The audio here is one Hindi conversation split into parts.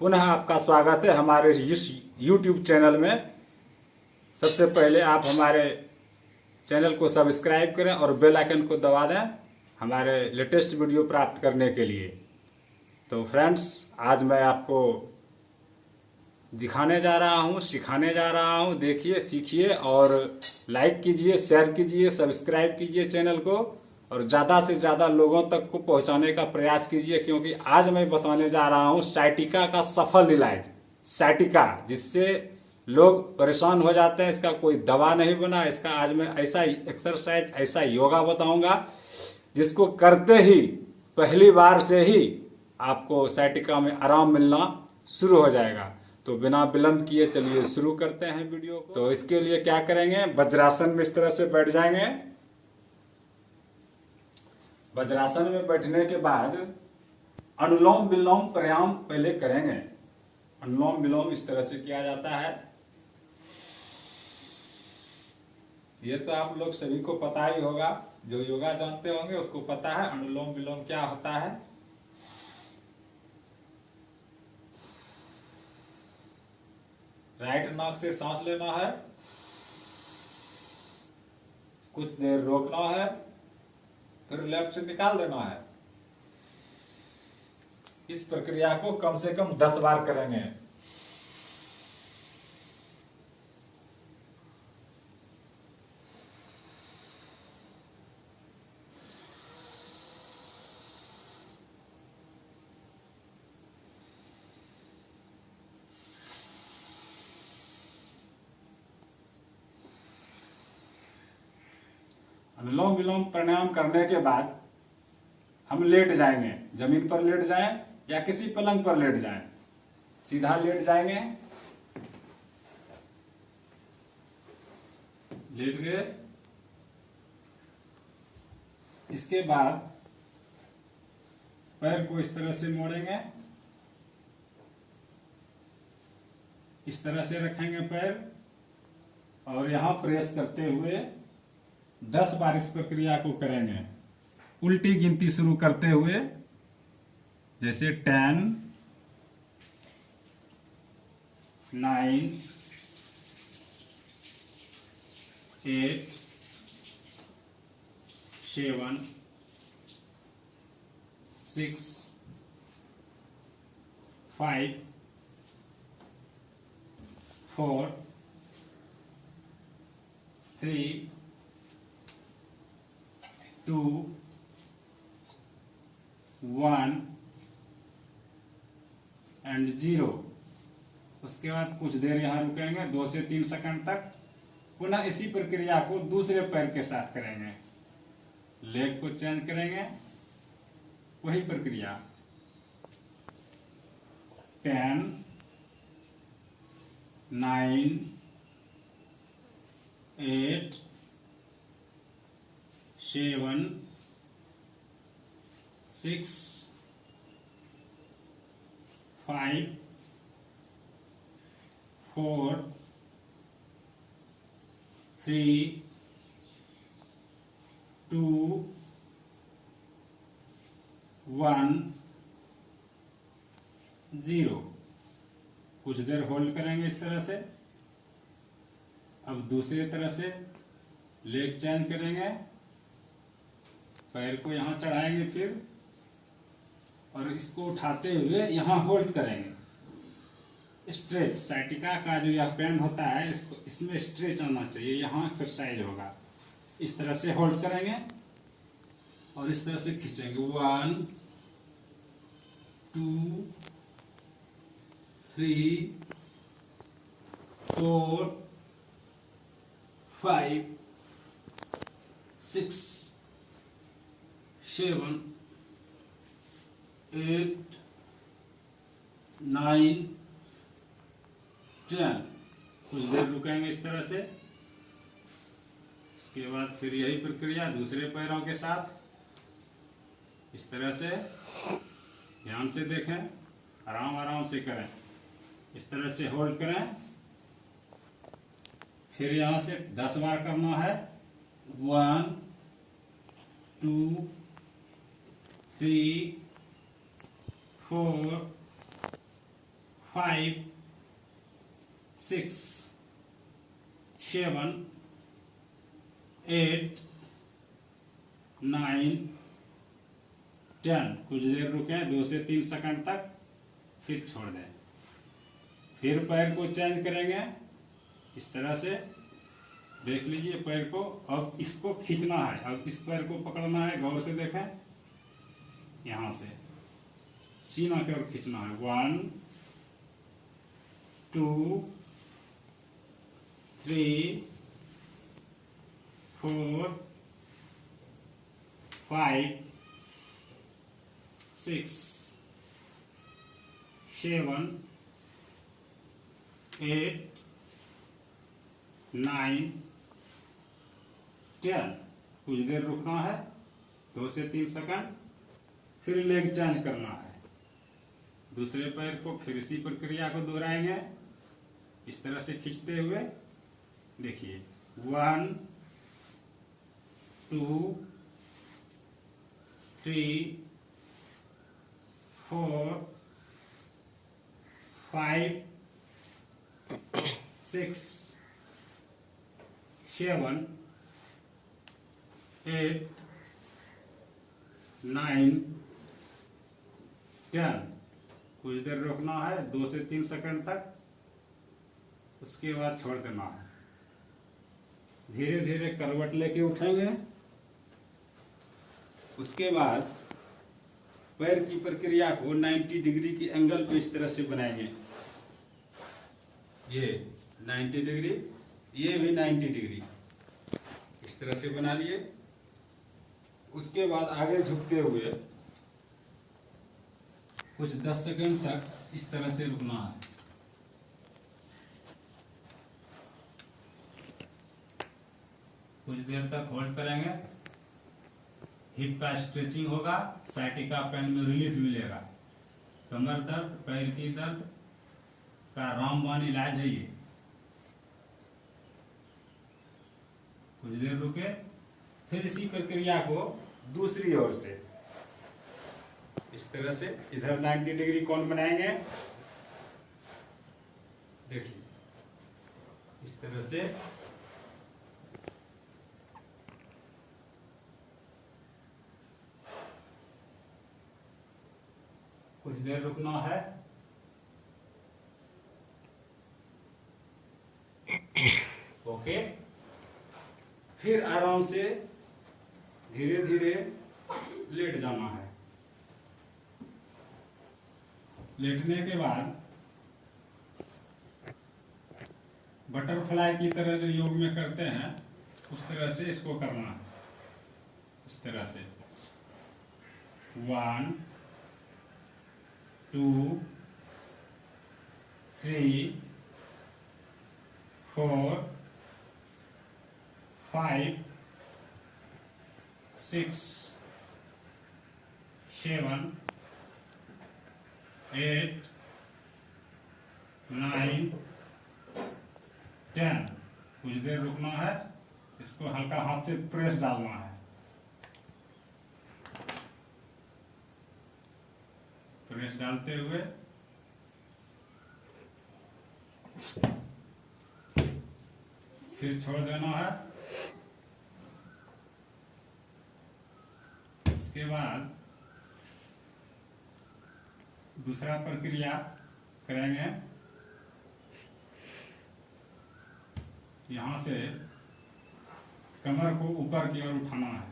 पुनः आपका स्वागत है हमारे इस YouTube चैनल में। सबसे पहले आप हमारे चैनल को सब्सक्राइब करें और बेल आइकन को दबा दें हमारे लेटेस्ट वीडियो प्राप्त करने के लिए। तो फ्रेंड्स, आज मैं आपको दिखाने जा रहा हूँ, सिखाने जा रहा हूँ। देखिए, सीखिए और लाइक कीजिए, शेयर कीजिए, सब्सक्राइब कीजिए चैनल को और ज़्यादा से ज़्यादा लोगों तक को पहुँचाने का प्रयास कीजिए, क्योंकि आज मैं बताने जा रहा हूँ साइटिका का सफल इलाज। साइटिका, जिससे लोग परेशान हो जाते हैं, इसका कोई दवा नहीं बना। इसका आज मैं ऐसा एक्सरसाइज, ऐसा योगा बताऊंगा जिसको करते ही पहली बार से ही आपको साइटिका में आराम मिलना शुरू हो जाएगा। तो बिना विलंब किए चलिए शुरू करते हैं वीडियो को। तो इसके लिए क्या करेंगे, वज्रासन में इस तरह से बैठ जाएंगे। वज्रासन में बैठने के बाद अनुलोम विलोम प्राणायाम पहले करेंगे। अनुलोम विलोम इस तरह से किया जाता है। ये तो आप लोग सभी को पता ही होगा, जो योगा जानते होंगे उसको पता है अनुलोम विलोम क्या होता है। राइट नाक से सांस लेना है, कुछ देर रोकना है, फिर लेफ्ट से निकाल देना है। इस प्रक्रिया को कम से कम 10 बार करेंगे। अनुलोम विलोम प्राणायाम करने के बाद हम लेट जाएंगे। जमीन पर लेट जाएं या किसी पलंग पर लेट जाएं, सीधा लेट जाएंगे। लेट गए, इसके बाद पैर को इस तरह से मोड़ेंगे, इस तरह से रखेंगे पैर और यहां प्रेस करते हुए 10 बार इस प्रक्रिया को करेंगे। उल्टी गिनती शुरू करते हुए, जैसे 10, 9, 8, 7, 6, 5, 4, 3, 2, 1 एंड 0। उसके बाद कुछ देर यहां रुकेंगे, 2 से 3 सेकंड तक। पुनः इसी प्रक्रिया को दूसरे पैर के साथ करेंगे। लेग को चेंज करेंगे, वही प्रक्रिया। 10, 9, 8, 7, 6, 5, 4, 3, 2, 1, 0। कुछ देर होल्ड करेंगे इस तरह से। अब दूसरी तरह से लेग चेंज करेंगे, पैर को यहां चढ़ाएंगे फिर, और इसको उठाते हुए यहां होल्ड करेंगे। स्ट्रेच, साइटिका का जो यह पेन होता है, इसको इसमें स्ट्रेच आना चाहिए, यहां एक्सरसाइज होगा। इस तरह से होल्ड करेंगे और इस तरह से खींचेंगे। 1, 2, 3, 4, 5, 6, 7, 8, 9, 10। कुछ देर रुकेंगे इस तरह से। इसके बाद फिर यही प्रक्रिया दूसरे पैरों के साथ, इस तरह से। ध्यान से देखें, आराम आराम से करें। इस तरह से होल्ड करें, फिर यहां से 10 बार करना है। 1, 2, 3, 4, 5 6 7 8 9 10। कुछ देर रुकें, 2 से 3 सेकंड तक, फिर छोड़ दें। फिर पैर को चेंज करेंगे इस तरह से, देख लीजिए पैर को। अब इसको खींचना है, अब इस पैर को पकड़ना है, गौर से देखें, यहाँ से सीना की ओर खींचना है। 1 2 3 4 5 6 7 8 9 10। कुछ देर रुकना है, 2 से 3 सेकंड, फिर लेग चेंज करना है। दूसरे पैर को फिर इसी प्रक्रिया को दोहराएंगे इस तरह से खींचते हुए। देखिए 1 2 3 4 5 6 7 8 9 10। कुछ देर रोकना है, 2 से 3 सेकंड तक, उसके बाद छोड़ देना है। धीरे धीरे करवट लेके उठेंगे। उसके बाद पैर की प्रक्रिया को 90 डिग्री की एंगल पे इस तरह से बनाएंगे। ये 90 डिग्री, ये भी 90 डिग्री, इस तरह से बना लिए। उसके बाद आगे झुकते हुए कुछ 10 सेकंड तक इस तरह से रुकना है। कुछ देर तक होल्ड करेंगे। हिप का स्ट्रेचिंग होगा, साइटिका पेन में रिलीफ मिलेगा। कमर दर्द, पैर की दर्द का रामबाण इलाज है ये। कुछ देर रुके, फिर इसी प्रक्रिया को दूसरी ओर से इस तरह से इधर 90 डिग्री कोण बनाएंगे। देखिए इस तरह से कुछ देर रुकना है। ओके, फिर आराम से धीरे धीरे लेट जाना है। लेटने के बाद बटरफ्लाई की तरह जो योग में करते हैं उस तरह से इसको करना है। इस तरह से 1 2 3 4 5 6 7 8 9 10। कुछ देर रुकना है। इसको हल्का हाथ से प्रेस डालना है। प्रेस डालते हुए फिर छोड़ देना है। इसके बाद दूसरा प्रक्रिया करेंगे। यहाँ से कमर को ऊपर की ओर उठाना है।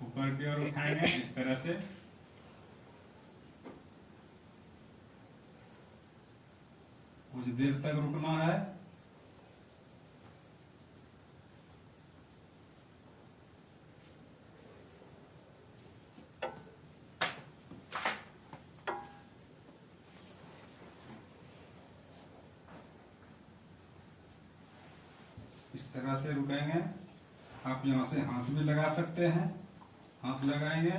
ऊपर की ओर उठाएंगे इस तरह से। कुछ देर तक रुकना है। इस तरह से रुकेंगे। आप यहाँ से हाथ भी लगा सकते हैं, हाथ लगाएंगे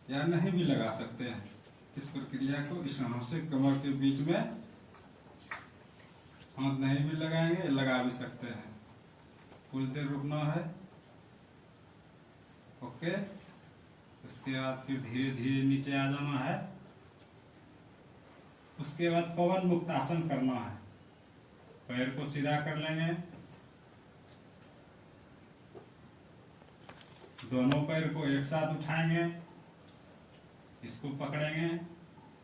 या नहीं भी लगा सकते हैं। इस प्रक्रिया को इस तरह से कमर के बीच में हाथ नहीं भी लगाएंगे, लगा भी सकते हैं। कुछ देर रुकना है। ओके, इसके बाद फिर धीरे धीरे नीचे आ जाना है। उसके बाद पवन मुक्त आसन करना है। पैर को सीधा कर लेंगे, दोनों पैर को एक साथ उठाएंगे, इसको पकड़ेंगे,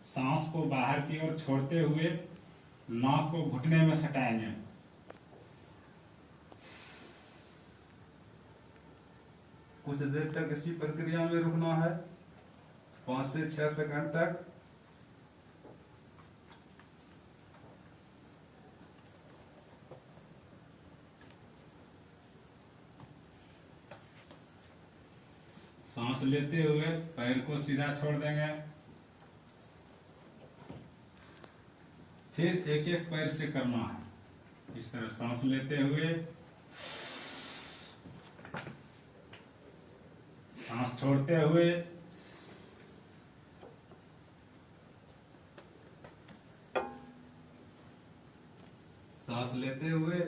सांस को बाहर की ओर छोड़ते हुए नाक को घुटने में सटाएंगे। कुछ देर तक इसी प्रक्रिया में रुकना है, 5 से 6 सेकंड तक। सांस लेते हुए पैर को सीधा छोड़ देंगे, फिर एक एक पैर से करना है। इस तरह सांस लेते हुए, सांस छोड़ते हुए, सांस लेते हुए,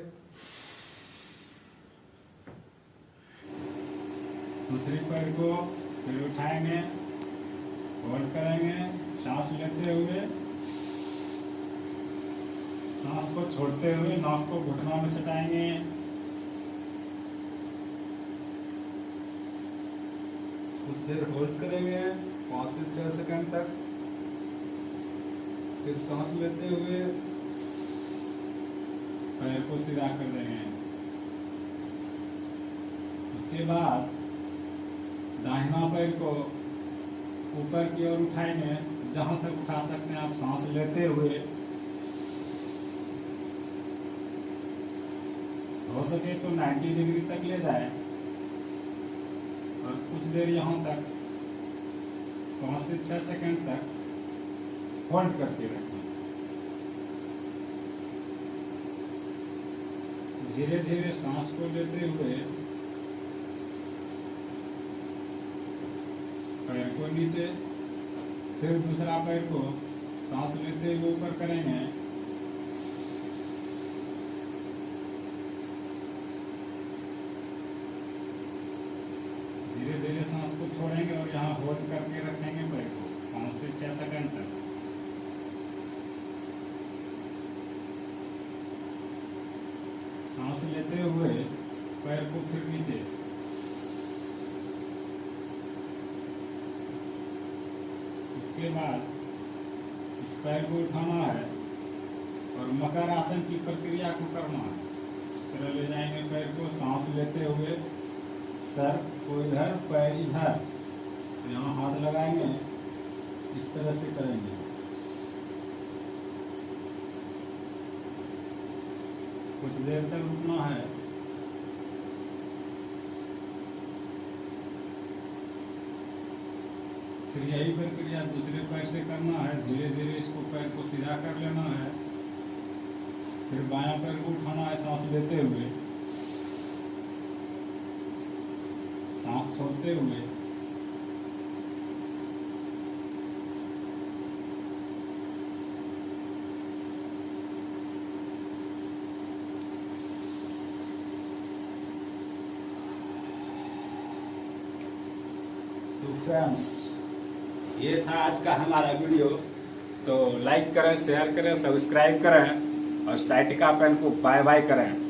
दूसरी पैर को फिर उठाएंगे, होल्ड करेंगे, सांस लेते हुए, सांस को छोड़ते हुए नाक को घुटनों में सटाएंगे, कुछ देर होल्ड करेंगे 5 से 6 सेकंड तक, फिर सांस लेते हुए पैर को सीधा कर देंगे। उसके बाद दाहिना पैर को ऊपर की ओर उठाएंगे, जहां तक उठा सकते हैं आप, सांस लेते हुए। हो सके तो 90 डिग्री तक ले जाए और कुछ देर यहां तक 5 से 6 सेकंड तक होल्ड करके रखें। धीरे धीरे सांस को लेते हुए पैर को नीचे, फिर दूसरा पैर को सांस लेते हुए ऊपर करेंगे, धीरे धीरे सांस को छोड़ेंगे और यहाँ होल्ड करके रखेंगे पैर को 5 से 6 सेकंड तक। सांस लेते हुए पैर को फिर नीचे, उसके बाद इस पैर को उठाना है और मकर आसन की प्रक्रिया को करना है। इस तरह ले जाएंगे पैर को, सांस लेते हुए सर को इधर, पैर इधर, तो यहाँ हाथ लगाएंगे, इस तरह से करेंगे। कुछ देर तक रुकना है। फिर यही प्रक्रिया दूसरे पैर से करना है। धीरे धीरे इसको पैर को सीधा कर लेना है, फिर बायां पैर को उठाना है सांस लेते हुए, सांस छोड़ते हुए, तो फ्रेंड्स, ये था आज का हमारा वीडियो। तो लाइक करें, शेयर करें, सब्सक्राइब करें और साइटिका पेन को बाय बाय करें।